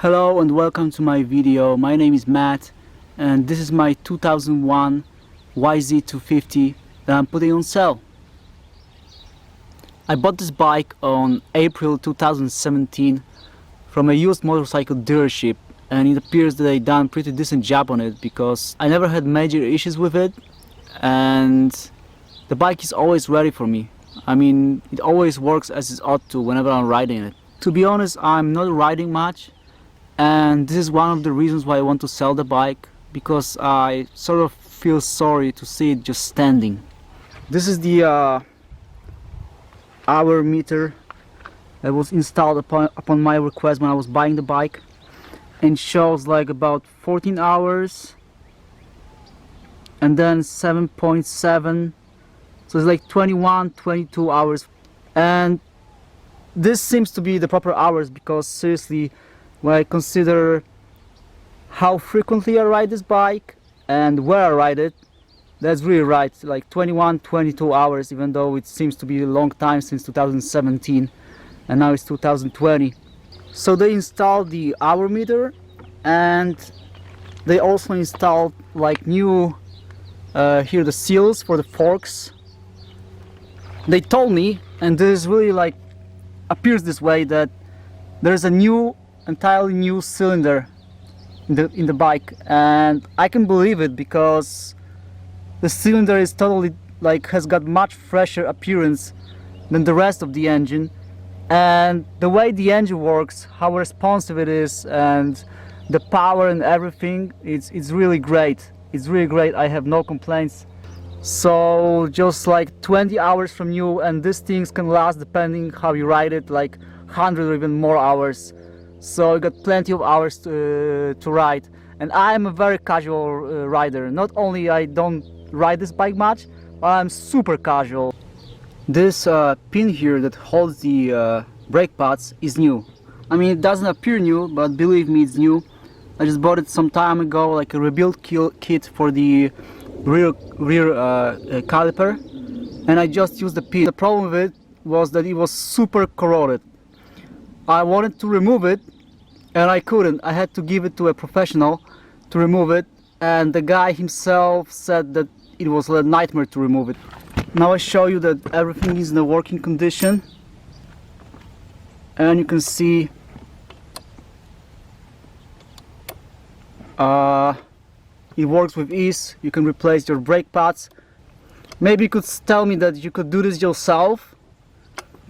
Hello and welcome to my video. My name is Matt and this is my 2001 YZ250 that I'm putting on sale. I bought this bike on April 2017 from a used motorcycle dealership, and it appears that they done pretty decent job on it because I never had major issues with it and the bike is always ready for me. I mean, it always works as it ought to whenever I'm riding it. To be honest, I'm not riding much, and this is one of the reasons why I want to sell the bike, because I sort of feel sorry to see it just standing. This is the hour meter that was installed upon my request when I was buying the bike, and shows like about 14 hours and then 7.7, so it's like 22 hours, and this seems to be the proper hours because seriously, when I consider how frequently I ride this bike and where I ride it, that's really right, like 22 hours, even though it seems to be a long time since 2017 and now it's 2020. So they installed the hour meter and they also installed like new here the seals for the forks. They told me, and this is really like appears this way, that there's a entirely new cylinder in the bike, and I can believe it because the cylinder is totally like has got much fresher appearance than the rest of the engine, and the way the engine works, how responsive it is, and the power and everything, it's really great. It's really great. I have no complaints. So just like 20 hours from new, and these things can last, depending how you ride it, like 100 or even more hours. So you got plenty of hours to ride, and I am a very casual rider. Not only I don't ride this bike much, but I'm super casual. This pin here that holds the brake pads is new. I mean, it doesn't appear new, but believe me, it's new. I just bought it some time ago, like a rebuild kit for the rear caliper, and I just used the pin. The problem with it was that it was super corroded. I wanted to remove it and I couldn't. I had to give it to a professional to remove it, and the guy himself said that it was a nightmare to remove it. Now I show you that everything is in a working condition, and you can see it works with ease. You can replace your brake pads. Maybe you could tell me that you could do this yourself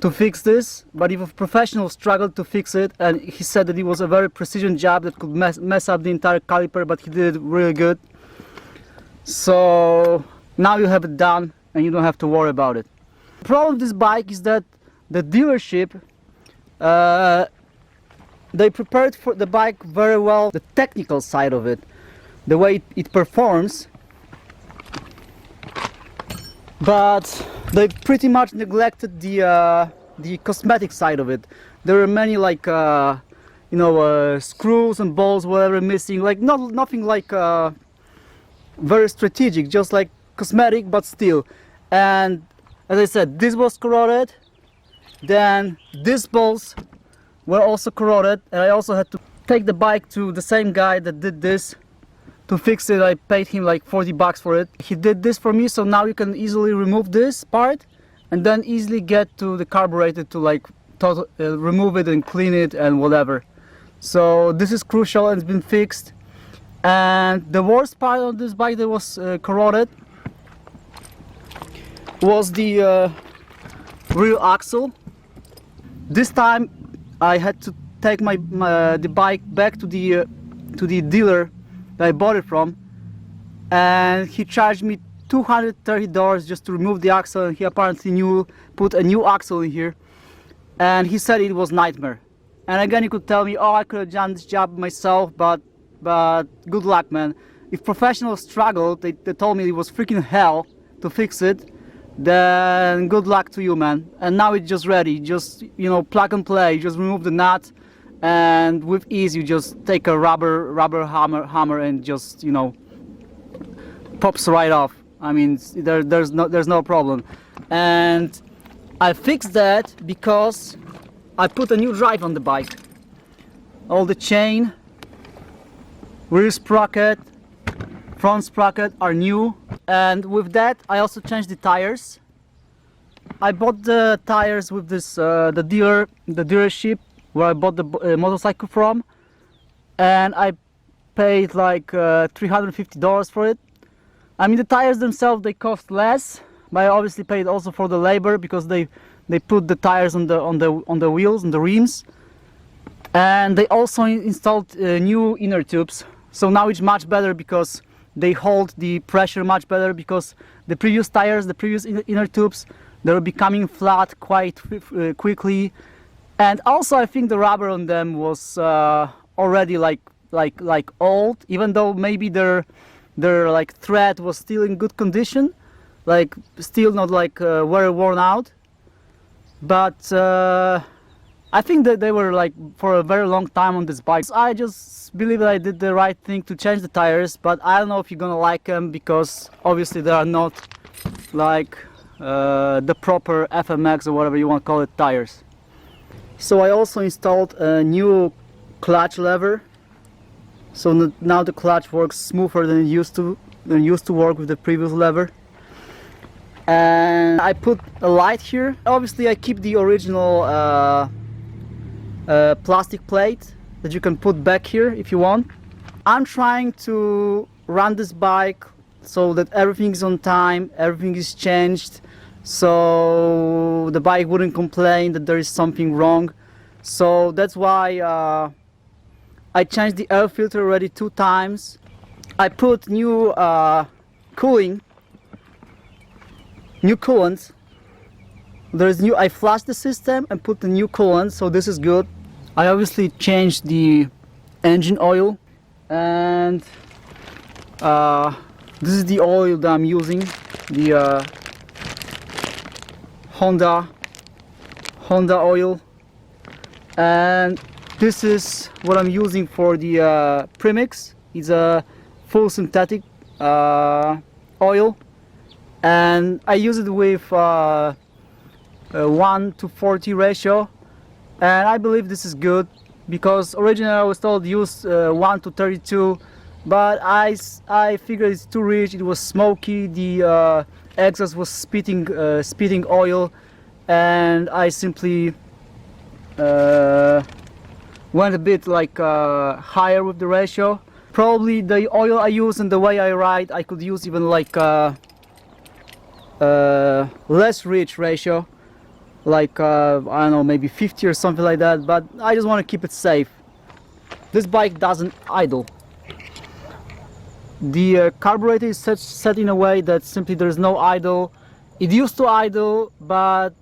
to fix this, but if a professional struggled to fix it, and he said that it was a very precision job that could mess up the entire caliper, but he did it really good. So now you have it done and you don't have to worry about it. The problem with this bike is that the dealership, they prepared for the bike very well, the technical side of it, the way it performs, but they pretty much neglected the cosmetic side of it. There were many like screws and bolts, whatever, missing, like nothing like very strategic, just like cosmetic, but still. And as I said, this was corroded, then these bolts were also corroded, and I also had to take the bike to the same guy that did this to fix it. I paid him like 40 bucks for it. He did this for me, so now you can easily remove this part and then easily get to the carburetor to like remove it and clean it and whatever. So this is crucial and it's been fixed. And the worst part of this bike that was corroded was the rear axle. This time I had to take the bike back to the dealer that I bought it from, and he charged me $230 just to remove the axle, and he apparently put a new axle in here, and he said it was nightmare. And again, you could tell me, oh, I could have done this job myself, but good luck, man. If professionals struggled, they told me it was freaking hell to fix it, then good luck to you, man. And now it's just ready. Just, plug and play. You just remove the nut, and with ease you just take a rubber hammer and just pops right off. I mean, there's no problem. And I fixed that because I put a new drive on the bike. all the chain, rear sprocket, front sprocket are new, and with that I also changed the tires. I bought the tires with this the dealership where I bought the motorcycle from, and I paid like $350 for it. I mean, the tires themselves, they cost less, but I obviously paid also for the labor because they put the tires on the wheels, on the rims, and they also installed new inner tubes. So now it's much better because they hold the pressure much better, because the previous tires, the previous inner tubes, they were becoming flat quite quickly. And also I think the rubber on them was already like old, even though maybe their like thread was still in good condition, like still not like very worn out. But I think that they were like for a very long time on this bike. I just believe that I did the right thing to change the tires, but I don't know if you're gonna like them, because obviously they are not like the proper FMX or whatever you want to call it tires. So I also installed a new clutch lever, so now the clutch works smoother than it used to work with the previous lever. And I put a light here. Obviously I keep the original plastic plate that you can put back here if you want. I'm trying to run this bike so that everything is on time, everything is changed, so the bike wouldn't complain that there is something wrong. So that's why I changed the air filter already 2 times. I put new coolant. I flushed the system and put the new coolant, so this is good. I obviously changed the engine oil, and this is the oil that I'm using, the Honda oil, and this is what I'm using for the premix. It's a full synthetic oil, and I use it with 1:40 ratio, and I believe this is good, because originally I was told use 1:32, but I figured it's too rich, it was smoky, the exhaust was spitting oil, and I simply went a bit like higher with the ratio. Probably the oil I use and the way I ride, I could use even like less rich ratio, like I don't know, maybe 50 or something like that, but I just want to keep it safe. This bike doesn't idle. The carburetor is set in a way that simply there's no idle. It used to idle, but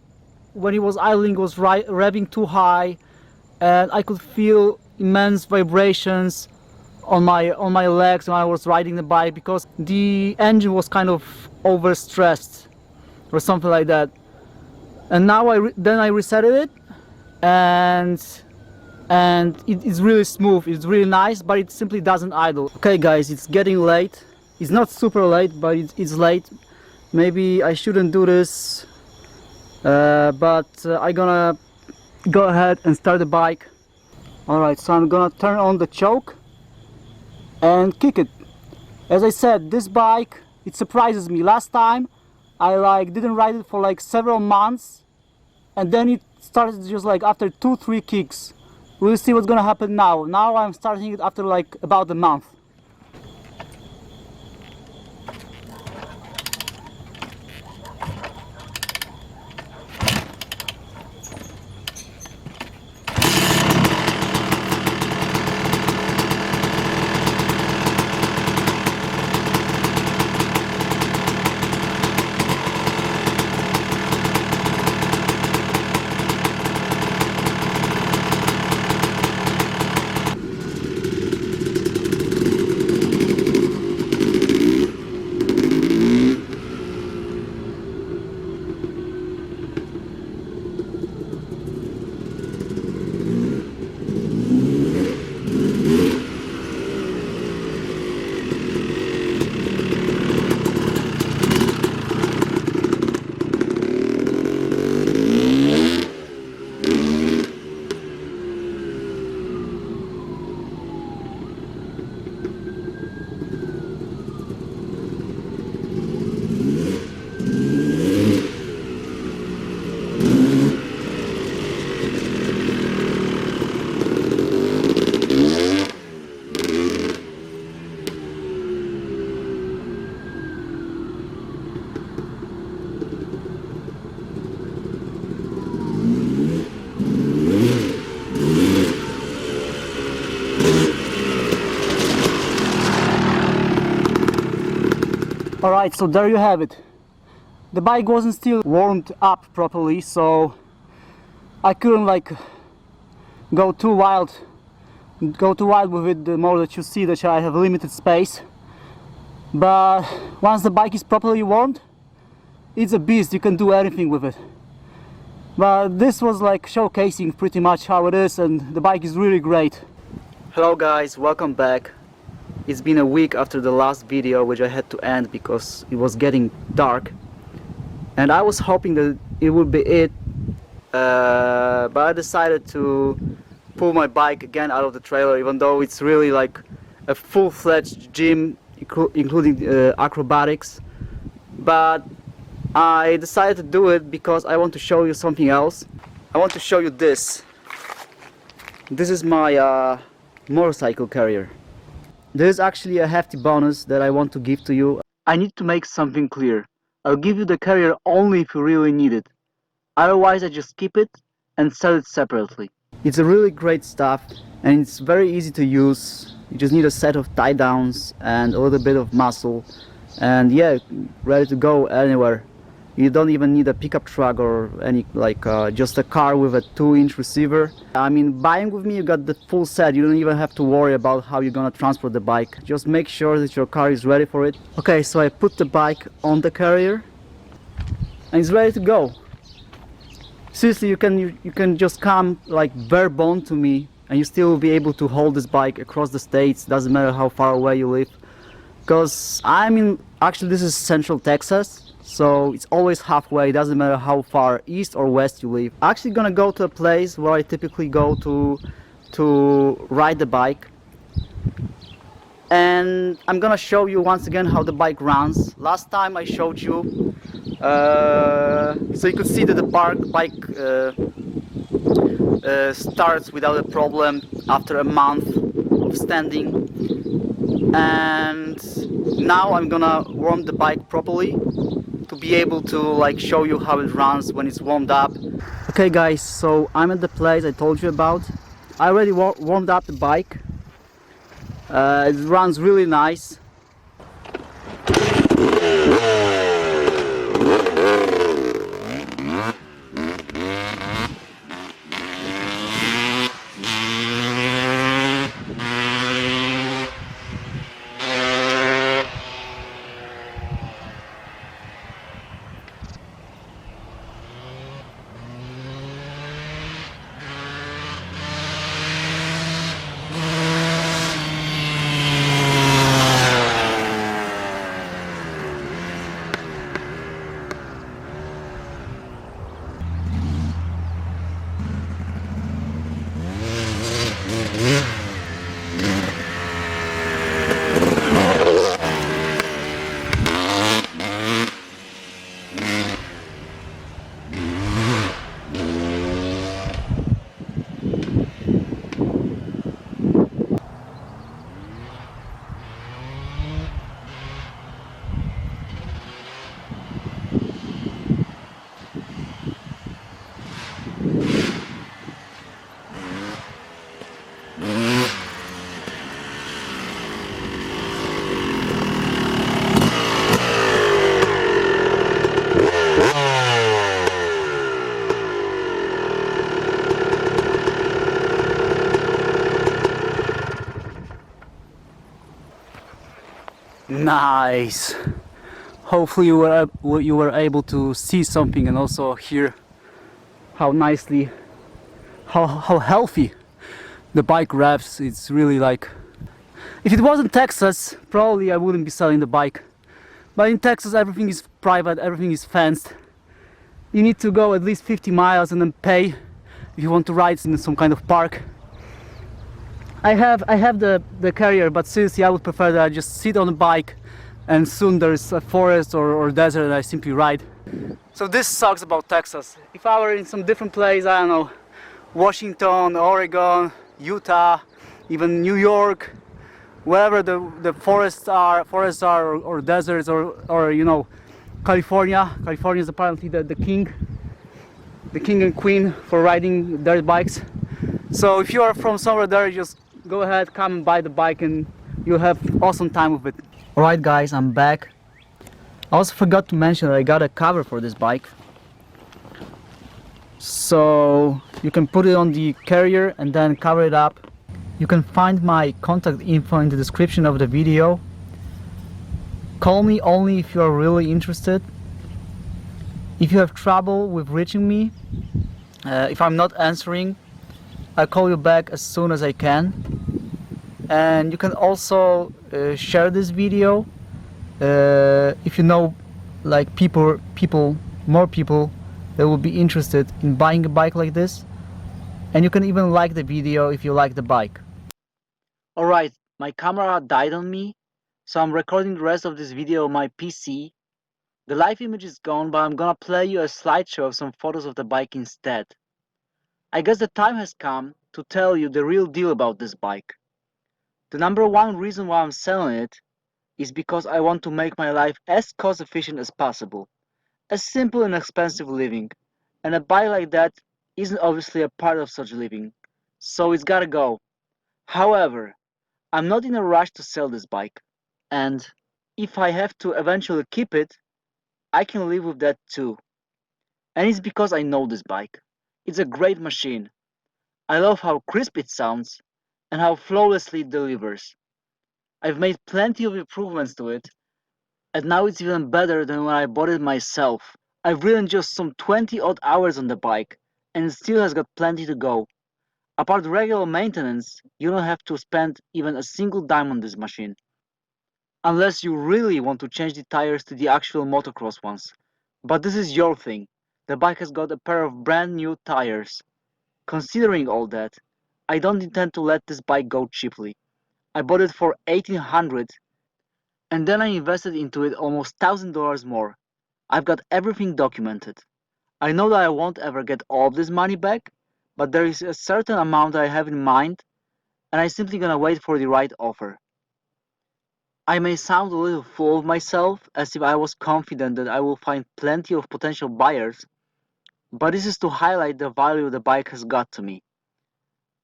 when it was idling it was revving too high, and I could feel immense vibrations on my legs when I was riding the bike, because the engine was kind of overstressed or something like that. And now I resetted it, and it's really smooth, it's really nice, but it simply doesn't idle. Okay guys, it's getting late. It's not super late, but it's late. Maybe I shouldn't do this, but I'm gonna go ahead and start the bike. Alright, so I'm gonna turn on the choke and kick it. As I said, this bike, it surprises me. Last time I didn't ride it for like several months, and then it started just like after 2-3 kicks. We'll see what's gonna happen now. Now I'm starting it after like about a month. Alright, so there you have it. The bike wasn't still warmed up properly, so I couldn't like go too wild with it, the more that you see that I have limited space. But once the bike is properly warmed, it's a beast, you can do anything with it. But this was like showcasing pretty much how it is, and the bike is really great. Hello guys, welcome back. It's been a week after the last video, which I had to end because it was getting dark. And I was hoping that it would be it, but I decided to pull my bike again out of the trailer, even though it's really like a full-fledged gym, including acrobatics. But I decided to do it because I want to show you something else. I want to show you this. This is my motorcycle carrier. There is actually a hefty bonus that I want to give to you. I need to make something clear. I'll give you the carrier only if you really need it. Otherwise I just keep it and sell it separately. It's a really great stuff and it's very easy to use. You just need a set of tie downs and a little bit of muscle, and yeah, ready to go anywhere. You don't even need a pickup truck or any just a car with a 2-inch receiver. I mean, buying with me you got the full set. You don't even have to worry about how you're gonna transport the bike. Just make sure that your car is ready for it. Okay, so I put the bike on the carrier and it's ready to go. Seriously, you can just come like bare bone to me and you still will be able to hold this bike across the states. Doesn't matter how far away you live, because actually this is Central Texas, so it's always halfway. Doesn't matter how far east or west you live. I'm actually gonna go to a place where I typically go to ride the bike, and I'm gonna show you once again how the bike runs. Last time I showed you, so you could see that the bike starts without a problem after a month of standing. And now I'm gonna warm the bike properly to be able to like show you how it runs when it's warmed up. Okay guys, so I'm at the place I told you about. I already warmed up the bike. It runs really nice. Nice. Hopefully you were able to see something and also hear how nicely, how healthy the bike revs. It's really like, if it wasn't Texas, probably I wouldn't be selling the bike. But in Texas everything is private, everything is fenced. You need to go at least 50 miles and then pay if you want to ride in some kind of park. I have the carrier, but seriously I would prefer that I just sit on the bike and soon there's a forest or desert and I simply ride. So this sucks about Texas. If I were in some different place, I don't know, Washington, Oregon, Utah, even New York, wherever the forests are or deserts or you know, California is apparently the king and queen for riding dirt bikes. So if you are from somewhere there, just go ahead, come and buy the bike and you'll have awesome time with it. Alright guys, I'm back. I also forgot to mention that I got a cover for this bike. So you can put it on the carrier and then cover it up. You can find my contact info in the description of the video. Call me only if you are really interested. If you have trouble with reaching me, if I'm not answering, I'll call you back as soon as I can. And you can also share this video if you know like more people that will be interested in buying a bike like this. And you can even like the video if you like the bike. Alright, my camera died on me, so I'm recording the rest of this video on my PC. The live image is gone, but I'm gonna play you a slideshow of some photos of the bike instead. I guess the time has come to tell you the real deal about this bike. The number one reason why I'm selling it is because I want to make my life as cost efficient as possible. A simple and expensive living. And a bike like that isn't obviously a part of such living. So it's gotta go. However, I'm not in a rush to sell this bike. And if I have to eventually keep it, I can live with that too. And it's because I know this bike. It's a great machine. I love how crisp it sounds and how flawlessly it delivers. I've made plenty of improvements to it, and now it's even better than when I bought it myself. I've ridden just some 20 odd hours on the bike, and it still has got plenty to go. Apart regular maintenance, you don't have to spend even a single dime on this machine. Unless you really want to change the tires to the actual motocross ones. But this is your thing. The bike has got a pair of brand new tires. Considering all that, I don't intend to let this bike go cheaply. I bought it for $1,800 and then I invested into it almost $1,000 more. I've got everything documented. I know that I won't ever get all of this money back, but there is a certain amount I have in mind and I'm simply gonna wait for the right offer. I may sound a little full of myself, as if I was confident that I will find plenty of potential buyers, but this is to highlight the value the bike has got to me.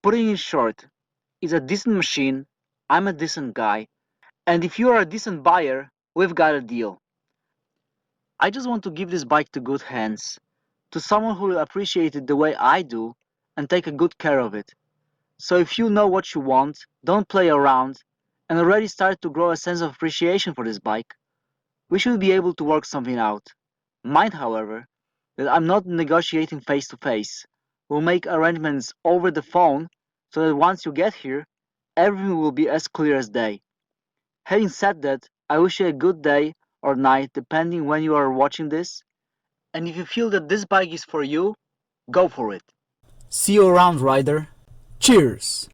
Putting it short, it's a decent machine, I'm a decent guy, and if you are a decent buyer, we've got a deal. I just want to give this bike to good hands, to someone who will appreciate it the way I do and take a good care of it. So if you know what you want, don't play around, and already start to grow a sense of appreciation for this bike, we should be able to work something out. Mind, however, that I'm not negotiating face to face. We'll make arrangements over the phone so that once you get here, everything will be as clear as day. Having said that, I wish you a good day or night depending when you are watching this. And if you feel that this bike is for you, go for it. See you around, rider. Cheers!